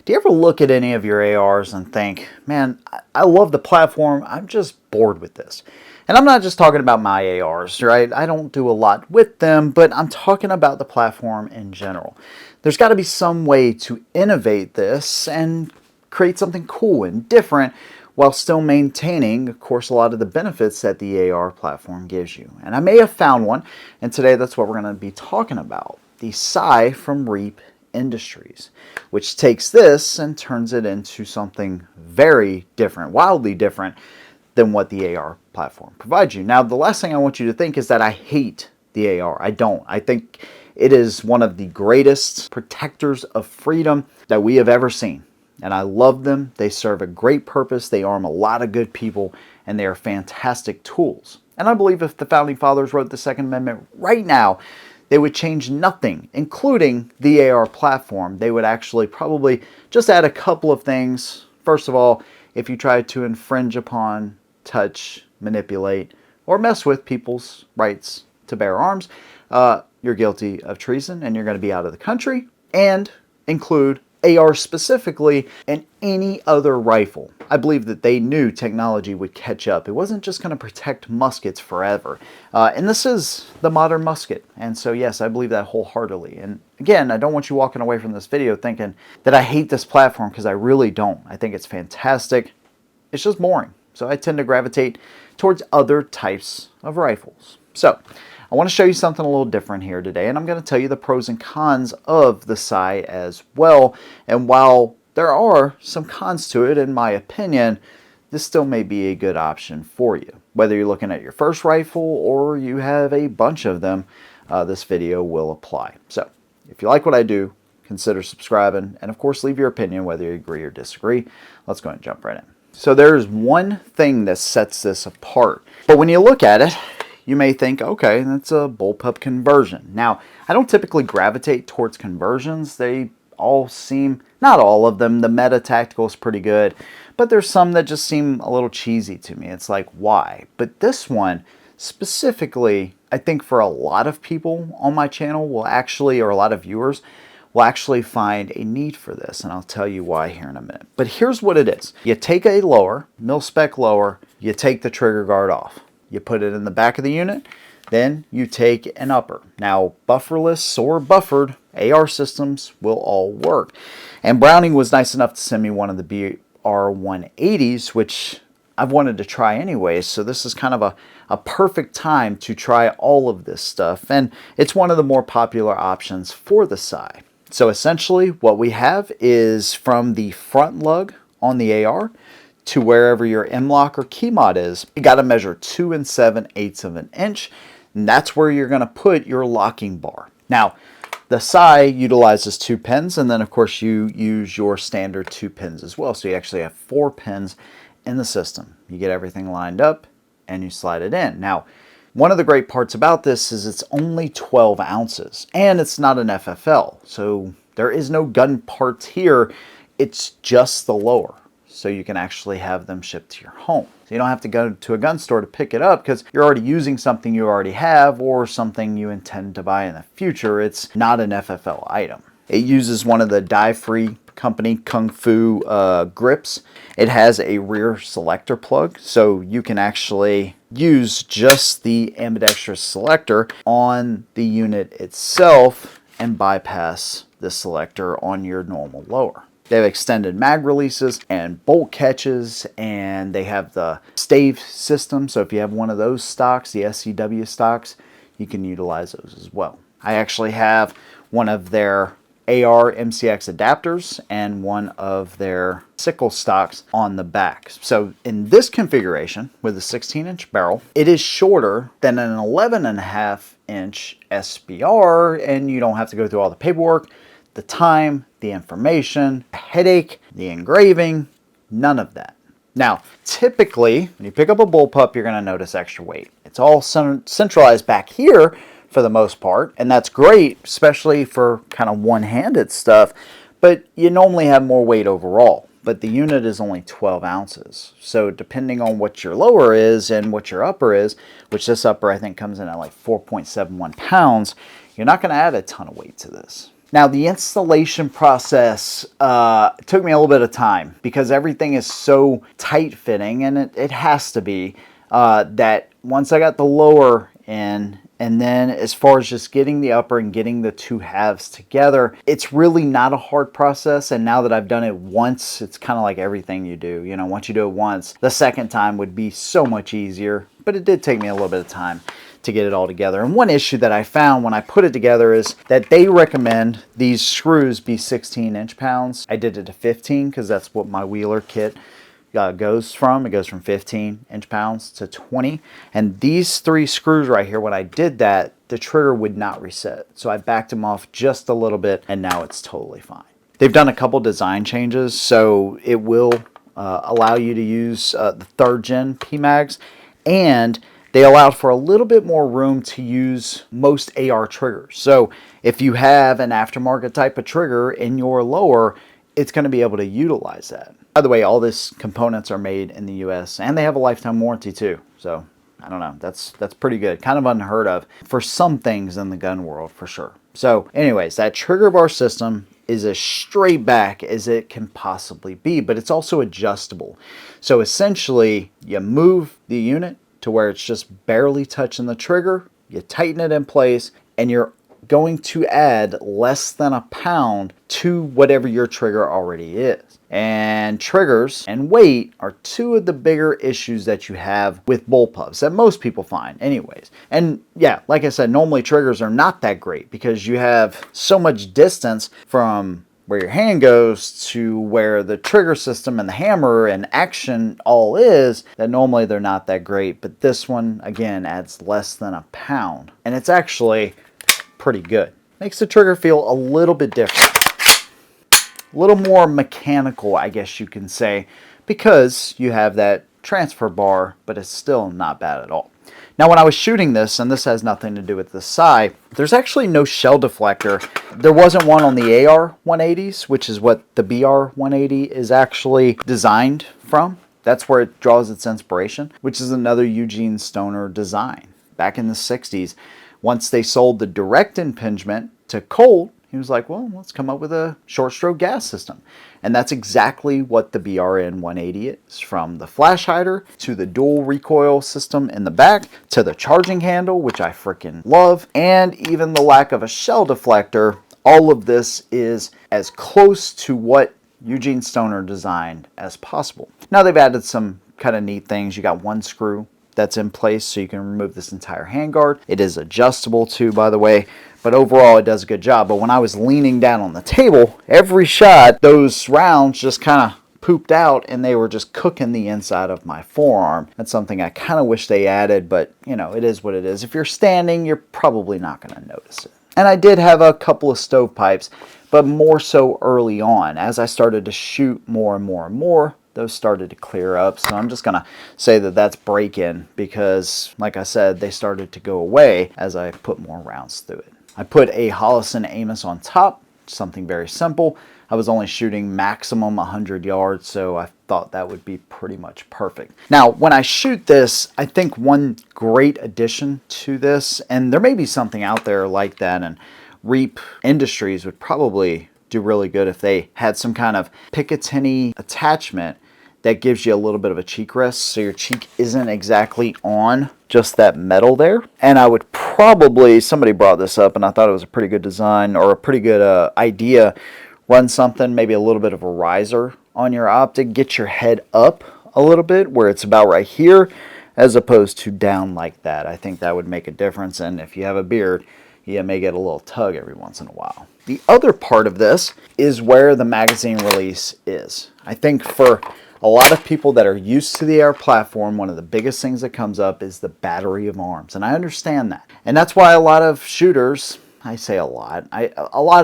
Do you ever look at any of your ARs and think, man, I love the platform, I'm just bored with this? And I'm not just talking about my ARs, right? I don't do a lot with them, but I'm talking about the platform in general. There's got to be some way to innovate this and create something cool and different while still maintaining, of course, a lot of the benefits that the AR platform gives you. And I may have found one, and today that's what we're going to be talking about. The Sigh from Reap Industries, which takes this and turns it into something very different, wildly different than what the AR platform provides you. Now, the last thing I want you to think is that I hate the AR. I don't. I think it is one of the greatest protectors of freedom that we have ever seen. And I love them. They serve a great purpose. They arm a lot of good people, and they are fantastic tools. And I believe if the Founding Fathers wrote the Second Amendment right now, they would change nothing, including the AR platform. They would actually probably just add a couple of things. First of all, if you try to infringe upon, touch, manipulate, or mess with people's rights to bear arms, you're guilty of treason and you're going to be out of the country. And include AR specifically and any other rifle. I believe that they knew technology would catch up. It wasn't just going to protect muskets forever. And this is the modern musket. And so yes, I believe that wholeheartedly. And again, I don't want you walking away from this video thinking that I hate this platform, because I really don't. I think it's fantastic. It's just boring. So I tend to gravitate towards other types of rifles. So I want to show you something a little different here today, and I'm going to tell you the pros and cons of the Sigh as well. And while there are some cons to it, in my opinion, this still may be a good option for you. Whether you're looking at your first rifle or you have a bunch of them, this video will apply. So if you like what I do, consider subscribing, and of course leave your opinion whether you agree or disagree. Let's go ahead and jump right in. So there's one thing that sets this apart. But when you look at it, you may think, okay, that's a bullpup conversion. Now, I don't typically gravitate towards conversions. They all seem, not all of them, the Meta Tactical is pretty good, but there's some that just seem a little cheesy to me. It's like, why? But this one, specifically, I think for a lot of people on my channel will actually, or a lot of viewers, will actually find a need for this, and I'll tell you why here in a minute. But here's what it is. You take a lower, mil-spec lower, you take the trigger guard off. You put it in the back of the unit, then you take an upper. Now, bufferless or buffered AR systems will all work. And Browning was nice enough to send me one of the BR-180s, which I've wanted to try anyway, so this is kind of a perfect time to try all of this stuff. And it's one of the more popular options for the Sigh. So essentially what we have is from the front lug on the AR to wherever your M-LOK or key mod is, you got to measure 2 7/8 of an inch, and that's where you're going to put your locking bar. Now, the Sigh utilizes 2 pins, and then of course you use your standard 2 pins as well. So you actually have 4 pins in the system. You get everything lined up and you slide it in. Now, one of the great parts about this is it's only 12 ounces, and it's not an FFL. So there is no gun parts here. It's just the lower. So you can actually have them shipped to your home. So you don't have to go to a gun store to pick it up, because you're already using something you already have or something you intend to buy in the future. It's not an FFL item. It uses one of the dye-free company Kung Fu grips. It has a rear selector plug, so you can actually use just the ambidextrous selector on the unit itself and bypass the selector on your normal lower. They have extended mag releases and bolt catches, and they have the stave system. So if you have one of those stocks, the SCW stocks, you can utilize those as well. I actually have one of their AR MCX adapters and one of their sickle stocks on the back. So in this configuration with a 16-inch barrel, it is shorter than an 11.5-inch SBR, and you don't have to go through all the paperwork, the time, the information, the headache, the engraving, none of that. Now, typically, when you pick up a bullpup, you're going to notice extra weight. It's all centralized back here for the most part, and that's great, especially for kind of one-handed stuff, but you normally have more weight overall. But the unit is only 12 ounces. So depending on what your lower is and what your upper is, which this upper I think comes in at like 4.71 pounds, you're not going to add a ton of weight to this. Now, the installation process took me a little bit of time because everything is so tight fitting, and it has to be, that once I got the lower in, and then as far as just getting the upper and getting the two halves together, it's really not a hard process. And now that I've done it once, it's kind of like everything you do. You know, once you do it once, the second time would be so much easier. But it did take me a little bit of time to get it all together. And one issue that I found when I put it together is that they recommend these screws be 16 inch-pounds. I did it to 15 because that's what my Wheeler kit goes from. It goes from 15 inch-pounds to 20. And these 3 screws right here, when I did that, the trigger would not reset. So I backed them off just a little bit, and now it's totally fine. They've done a couple design changes, so it will allow you to use the 3rd gen PMags, and they allowed for a little bit more room to use most AR triggers. So if you have an aftermarket type of trigger in your lower, it's going to be able to utilize that. By the way, all these components are made in the US, and they have a lifetime warranty too. So I don't know, that's pretty good. Kind of unheard of for some things in the gun world, for sure. So anyways, that trigger bar system is as straight back as it can possibly be, but it's also adjustable. So essentially, you move the unit to where it's just barely touching the trigger, you tighten it in place, and you're going to add less than a pound to whatever your trigger already is. And triggers and weight are 2 of the bigger issues that you have with bullpups that most people find anyways. And yeah, like I said, normally triggers are not that great because you have so much distance from where your hand goes to where the trigger system and the hammer and action all is, that normally they're not that great. But this one, again, adds less than a pound. And it's actually pretty good. Makes the trigger feel a little bit different. A little more mechanical, I guess you can say, because you have that transfer bar, but it's still not bad at all. Now, when I was shooting this, and this has nothing to do with the sigh, there's actually no shell deflector. There wasn't one on the AR 180s, which is what the BR 180 is actually designed from. That's where it draws its inspiration, which is another Eugene Stoner design. Back in the 60s, once they sold the direct impingement to Colt, he was like, well, let's come up with a short stroke gas system. And that's exactly what the BRN 180 is. From the flash hider to the dual recoil system in the back to the charging handle, which I freaking love, and even the lack of a shell deflector, all of this is as close to what Eugene Stoner designed as possible. Now they've added some kind of neat things. You got 1 screw that's in place so you can remove this entire handguard. It is adjustable too, by the way, but overall it does a good job. But when I was leaning down on the table, every shot, those rounds just kind of pooped out and they were just cooking the inside of my forearm. That's something I kind of wish they added, but you know, it is what it is. If you're standing, you're probably not going to notice it. And I did have a couple of stovepipes, but more so early on. As I started to shoot more and more and more, those started to clear up. So I'm just going to say that that's break-in because, like I said, they started to go away as I put more rounds through it. I put a Holosun Amos on top, something very simple. I was only shooting maximum 100 yards, so I thought that would be pretty much perfect. Now, when I shoot this, I think one great addition to this, and there may be something out there like that, and Reap Industries would probably do really good if they had some kind of Picatinny attachment that gives you a little bit of a cheek rest so your cheek isn't exactly on just that metal there. And I would probably, somebody brought this up and I thought it was a pretty good design or a pretty good idea, run something, maybe a little bit of a riser on your optic, get your head up a little bit where it's about right here as opposed to down like that. I think that would make a difference, and if you have a beard, you may get a little tug every once in a while. The other part of this is where the magazine release is. I think for a lot of people that are used to the AR platform, one of the biggest things that comes up is the battery of arms, and I understand that. And that's why a lot of shooters, I say a lot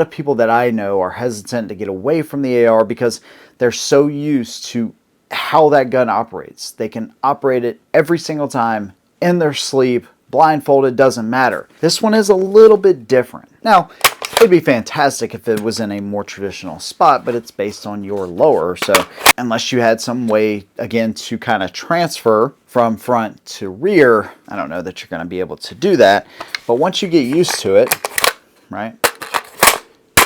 of people that I know are hesitant to get away from the AR because they're so used to how that gun operates. They can operate it every single time in their sleep, blindfolded, doesn't matter. This one is a little bit different. Now, it would be fantastic if it was in a more traditional spot, but it's based on your lower. So unless you had some way, again, to kind of transfer from front to rear, I don't know that you're going to be able to do that. But once you get used to it, right,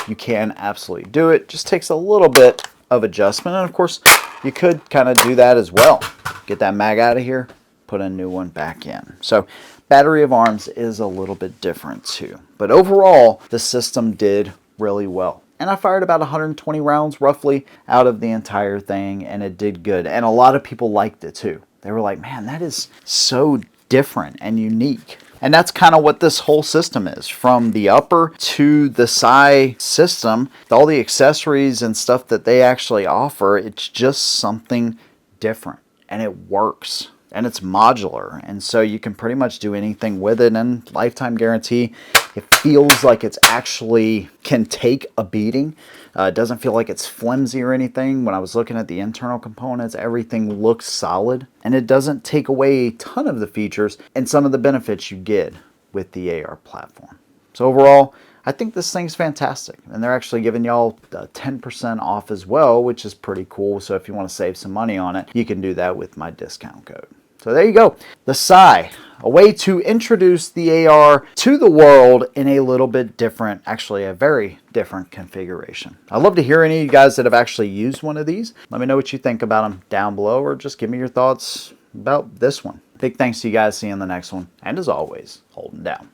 you can absolutely do it. Just takes a little bit of adjustment, and of course you could kind of do that as well. Get that mag out of here, put a new one back in. So battery of arms is a little bit different too, but overall the system did really well. And I fired about 120 rounds roughly out of the entire thing, and it did good. And a lot of people liked it too. They were like, man, that is so different and unique. And that's kind of what this whole system is. From the upper to the sigh system, all the accessories and stuff that they actually offer, it's just something different. And it works. And it's modular. And so you can pretty much do anything with it, and lifetime guarantee. It feels like it's actually can take a beating. It doesn't feel like it's flimsy or anything. When I was looking at the internal components, everything looks solid, and it doesn't take away a ton of the features and some of the benefits you get with the AR platform. So overall, I think this thing's fantastic, and they're actually giving y'all 10% off as well, which is pretty cool. So if you want to save some money on it, you can do that with my discount code. So there you go. The sigh, a way to introduce the AR to the world in a little bit different, actually a very different configuration. I'd love to hear any of you guys that have actually used one of these. Let me know what you think about them down below, or just give me your thoughts about this one. Big thanks to you guys. See you in the next one. And as always, holding down.